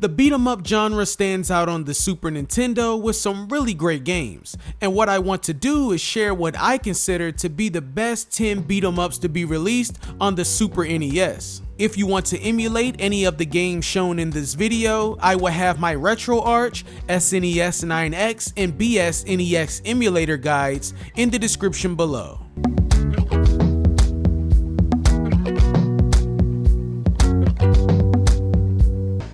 The beat-em-up genre stands out on the Super Nintendo with some really great games, and what I want to do is share what I consider to be the best 10 beat-em-ups to be released on the Super NES. If you want to emulate any of the games shown in this video, I will have my RetroArch, SNES 9X, and BSNEX emulator guides in the description below.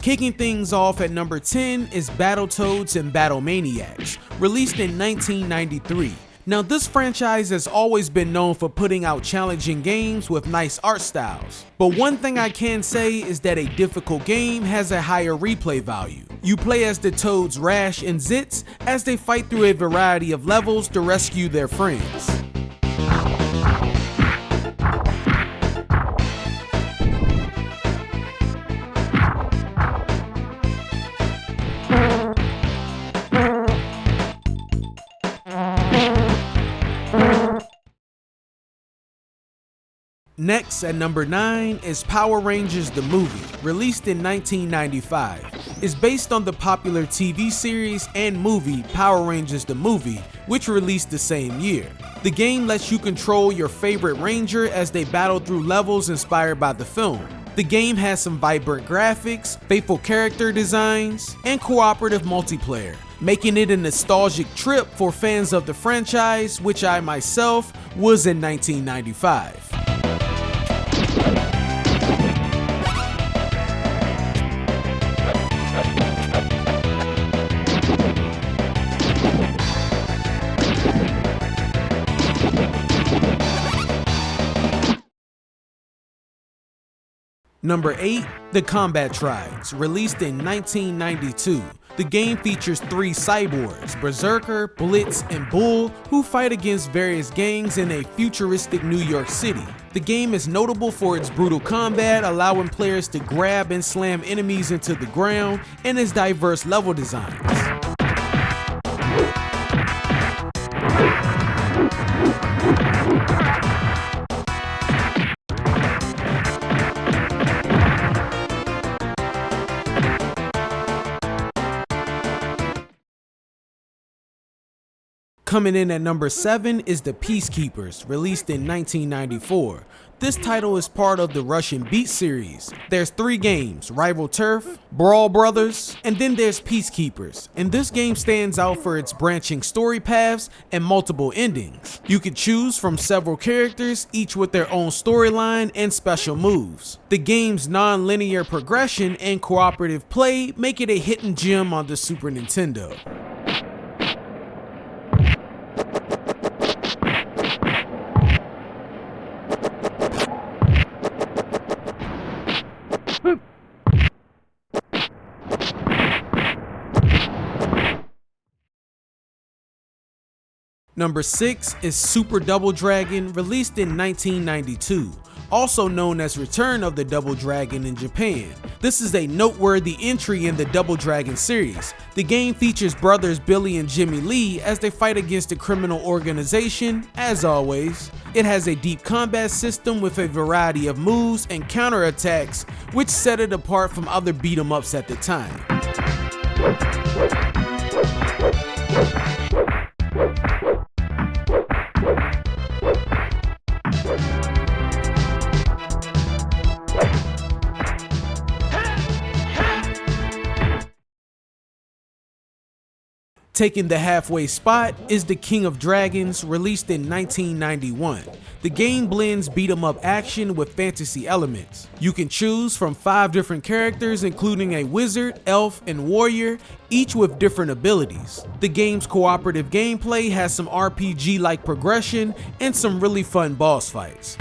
Kicking things off at number 10 is Battletoads and Battlemaniacs, released in 1993. Now this franchise has always been known for putting out challenging games with nice art styles, but one thing I can say is that a difficult game has a higher replay value. You play as the Toads Rash and Zitz as they fight through a variety of levels to rescue their friends. Next at number 9 is Power Rangers the Movie, released in 1995. It's based on the popular TV series and movie Power Rangers the Movie, which released the same year. The game lets you control your favorite ranger as they battle through levels inspired by the film. The game has some vibrant graphics, faithful character designs, and cooperative multiplayer, making it a nostalgic trip for fans of the franchise, which I myself was in 1995. Number 8, The Combat Tribes, released in 1992. The game features 3 cyborgs, Berserker, Blitz, and Bull, who fight against various gangs in a futuristic New York City. The game is notable for its brutal combat, allowing players to grab and slam enemies into the ground, and its diverse level designs. Coming in at number 7 is the Peacekeepers, released in 1994. This title is part of the Russian Beat series. There's 3 games, Rival Turf, Brawl Brothers, and then there's Peacekeepers. And this game stands out for its branching story paths and multiple endings. You can choose from several characters, each with their own storyline and special moves. The game's non-linear progression and cooperative play make it a hidden gem on the Super Nintendo. Number 6 is Super Double Dragon, released in 1992, also known as Return of the Double Dragon in Japan. This is a noteworthy entry in the Double Dragon series. The game features brothers Billy and Jimmy Lee as they fight against a criminal organization, as always. It has a deep combat system with a variety of moves and counterattacks, which set it apart from other beat-em-ups at the time. Taking the halfway spot is the King of Dragons, released in 1991. The game blends beat-em-up action with fantasy elements. You can choose from 5 different characters, including a wizard, elf, and warrior, each with different abilities. The game's cooperative gameplay has some RPG-like progression and some really fun boss fights.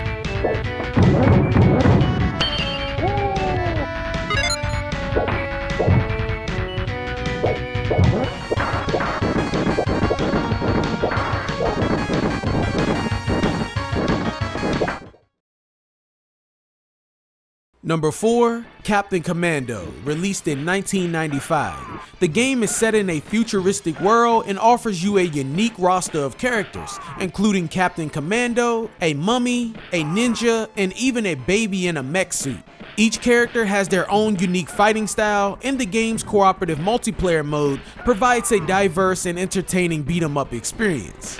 Number 4, Captain Commando, released in 1995. The game is set in a futuristic world and offers you a unique roster of characters, including Captain Commando, a mummy, a ninja, and even a baby in a mech suit. Each character has their own unique fighting style, and the game's cooperative multiplayer mode provides a diverse and entertaining beat-em-up experience.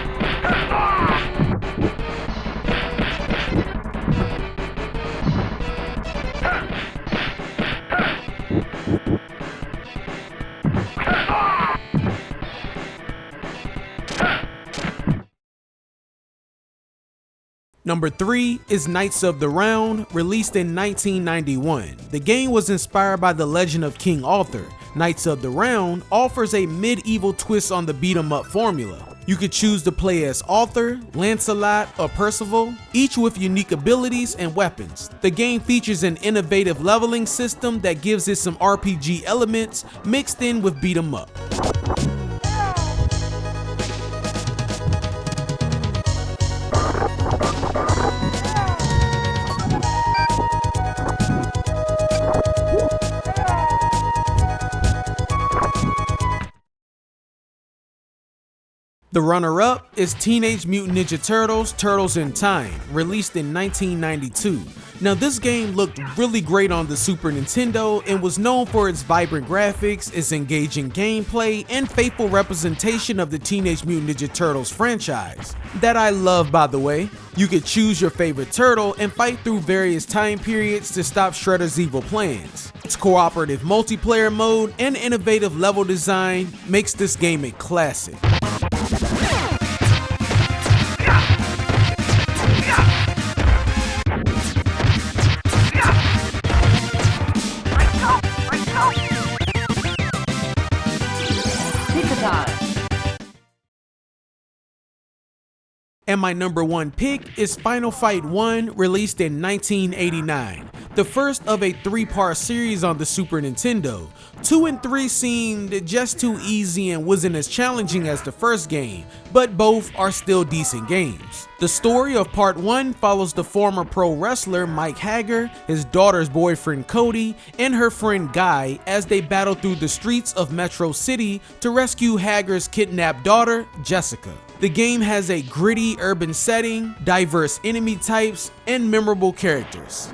Number 3 is Knights of the Round, released in 1991. The game was inspired by the legend of King Arthur. Knights of the Round offers a medieval twist on the beat-em-up formula. You could choose to play as Arthur, Lancelot, or Percival, each with unique abilities and weapons. The game features an innovative leveling system that gives it some RPG elements mixed in with beat-em-up. The runner-up is Teenage Mutant Ninja Turtles: Turtles in Time, released in 1992. Now this game looked really great on the Super Nintendo and was known for its vibrant graphics, its engaging gameplay, and faithful representation of the Teenage Mutant Ninja Turtles franchise. That I love, by the way. You could choose your favorite turtle and fight through various time periods to stop Shredder's evil plans. Its cooperative multiplayer mode and innovative level design makes this game a classic. And my number 1 pick is Final Fight 1, released in 1989. The first of a 3-part series on the Super Nintendo. 2 and 3 seemed just too easy and wasn't as challenging as the first game, but both are still decent games. The story of part 1 follows the former pro wrestler Mike Hager, his daughter's boyfriend Cody, and her friend Guy as they battle through the streets of Metro City to rescue Hager's kidnapped daughter, Jessica. The game has a gritty urban setting, diverse enemy types, and memorable characters.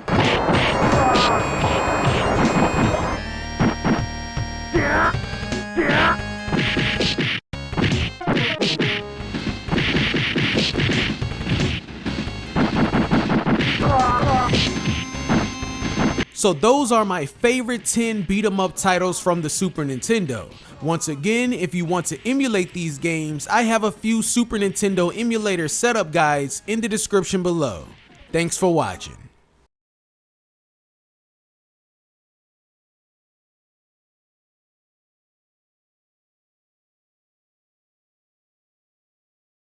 So those are my favorite 10 beat-em-up titles from the Super Nintendo. Once again, if you want to emulate these games, I have a few Super Nintendo emulator setup guides in the description below. Thanks for watching.